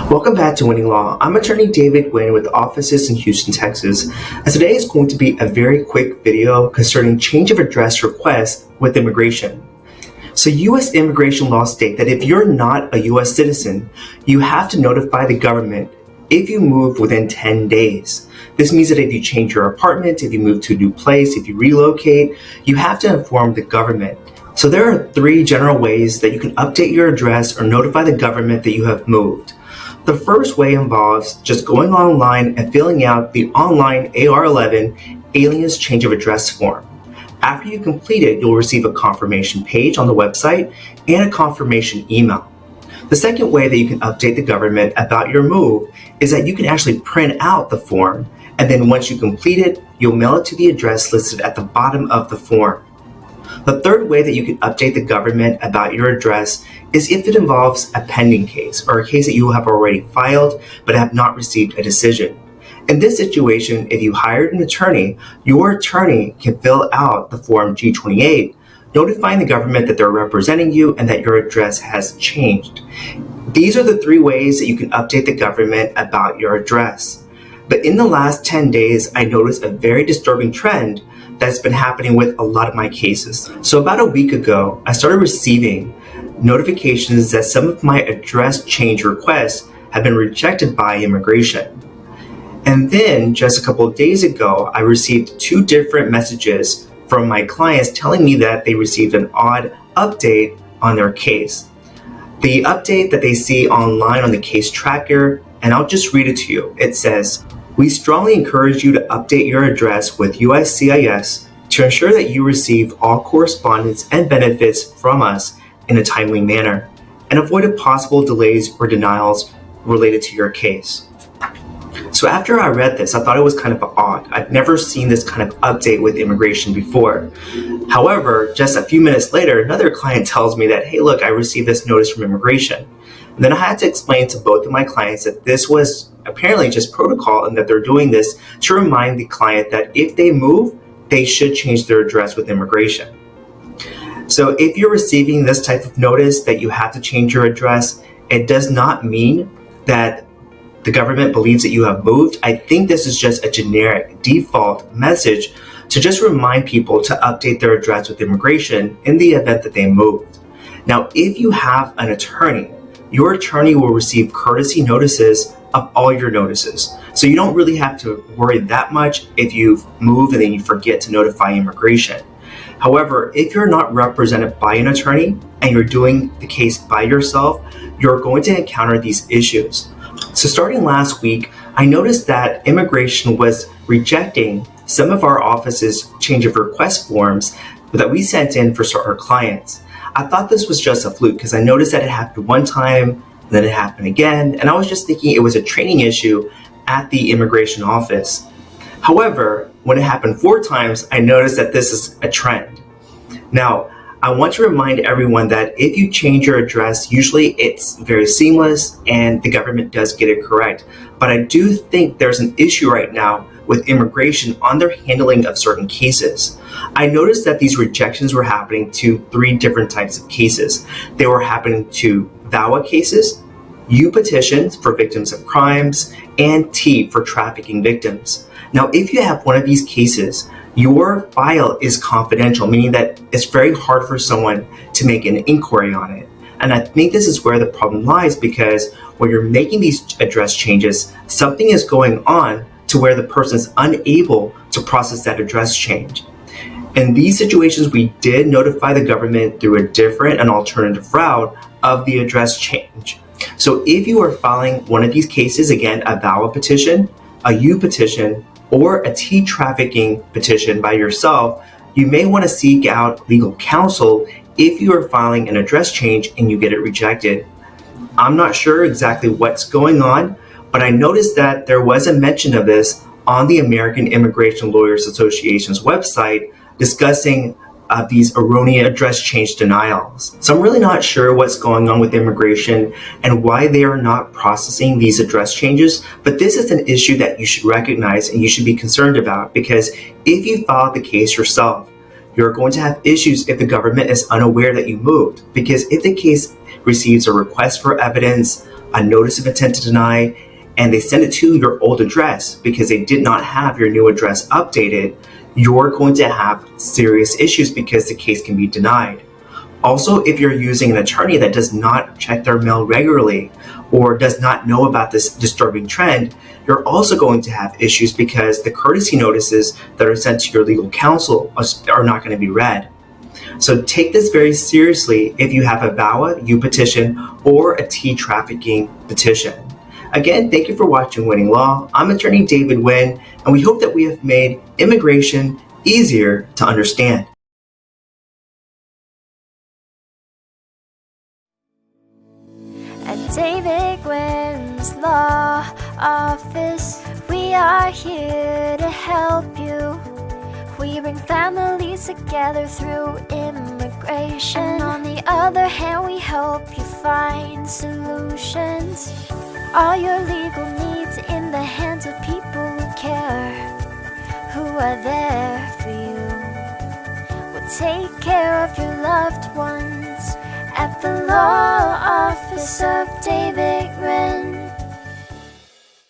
Welcome back to Winning Law. I'm attorney David Nguyen with offices in Houston, Texas, and today is going to be a very quick video concerning change of address requests with immigration. So U.S. immigration laws state that if you're not a U.S. citizen, you have to notify the government if you move within 10 days. This means that if you change your apartment, if you move to a new place, if you relocate, you have to inform the government. So there are 3 general ways that you can update your address or notify the government that you have moved. The first way involves just going online and filling out the online AR-11 alias change of address form. After you complete it, you'll receive a confirmation page on the website and a confirmation email. The second way that you can update the government about your move is that you can actually print out the form, and then once you complete it, you'll mail it to the address listed at the bottom of the form. The third way that you can update the government about your address is if it involves a pending case or a case that you have already filed but have not received a decision. In this situation, if you hired an attorney, your attorney can fill out the form G28, notifying the government that they're representing you and that your address has changed. These are the 3 ways that you can update the government about your address. But in the last 10 days, I noticed a very disturbing trend that's been happening with a lot of my cases. So about a week ago, I started receiving notifications that some of my address change requests have been rejected by immigration. And then just a couple of days ago, I received 2 different messages from my clients telling me that they received an odd update on their case. The update that they see online on the case tracker, and I'll just read it to you. It says, "We strongly encourage you to update your address with USCIS to ensure that you receive all correspondence and benefits from us in a timely manner and avoid possible delays or denials related to your case." So after I read this, I thought it was kind of odd. I've never seen this kind of update with immigration before. However, just a few minutes later, another client tells me that, hey, look, I received this notice from immigration. And then I had to explain to both of my clients that this was apparently just protocol and that they're doing this to remind the client that if they move, they should change their address with immigration. So if you're receiving this type of notice that you have to change your address, it does not mean that the government believes that you have moved. I think this is just a generic default message to just remind people to update their address with immigration in the event that they moved. Now, if you have an attorney, your attorney will receive courtesy notices of all your notices. So you don't really have to worry that much if you've moved and then you forget to notify immigration. However, if you're not represented by an attorney and you're doing the case by yourself, you're going to encounter these issues. So starting last week, I noticed that immigration was rejecting some of our office's change of request forms that we sent in for our clients. I thought this was just a fluke because I noticed that it happened one time, then it happened again, and I was just thinking it was a training issue at the immigration office. However, when it happened 4 times, I noticed that this is a trend. Now, I want to remind everyone that if you change your address, usually it's very seamless and the government does get it correct. But I do think there's an issue right now with immigration on their handling of certain cases. I noticed that these rejections were happening to 3 different types of cases. They were happening to VAWA cases, U petitions for victims of crimes, and T for trafficking victims. Now, if you have one of these cases, your file is confidential, meaning that it's very hard for someone to make an inquiry on it. And I think this is where the problem lies, because when you're making these address changes, something is going on to where the person is unable to process that address change. In these situations, we did notify the government through a different and alternative route of the address change. So if you are filing one of these cases, again, a VAWA petition, a U petition, or a T trafficking petition by yourself, you may want to seek out legal counsel if you are filing an address change and you get it rejected. I'm not sure exactly what's going on, but I noticed that there was a mention of this on the American Immigration Lawyers Association's website discussing these erroneous address change denials. So I'm really not sure what's going on with immigration and why they are not processing these address changes, but this is an issue that you should recognize and you should be concerned about, because if you file the case yourself, you're going to have issues if the government is unaware that you moved, because if the case receives a request for evidence, a notice of intent to deny, and they send it to your old address because they did not have your new address updated, you're going to have serious issues because the case can be denied. Also, if you're using an attorney that does not check their mail regularly or does not know about this disturbing trend, you're also going to have issues because the courtesy notices that are sent to your legal counsel are not going to be read. So take this very seriously if you have a VAWA U petition or a T trafficking petition. Again, thank you for watching Winning Law. I'm attorney David Nguyen, and we hope that we have made immigration easier to understand. At David Nguyen's Law Office, we are here to help you. We bring families together through immigration. And on the other hand, we help you find solutions. All your legal needs in the hands of people who care, who are there for you. We'll take care of your loved ones at the law office of David Nguyen.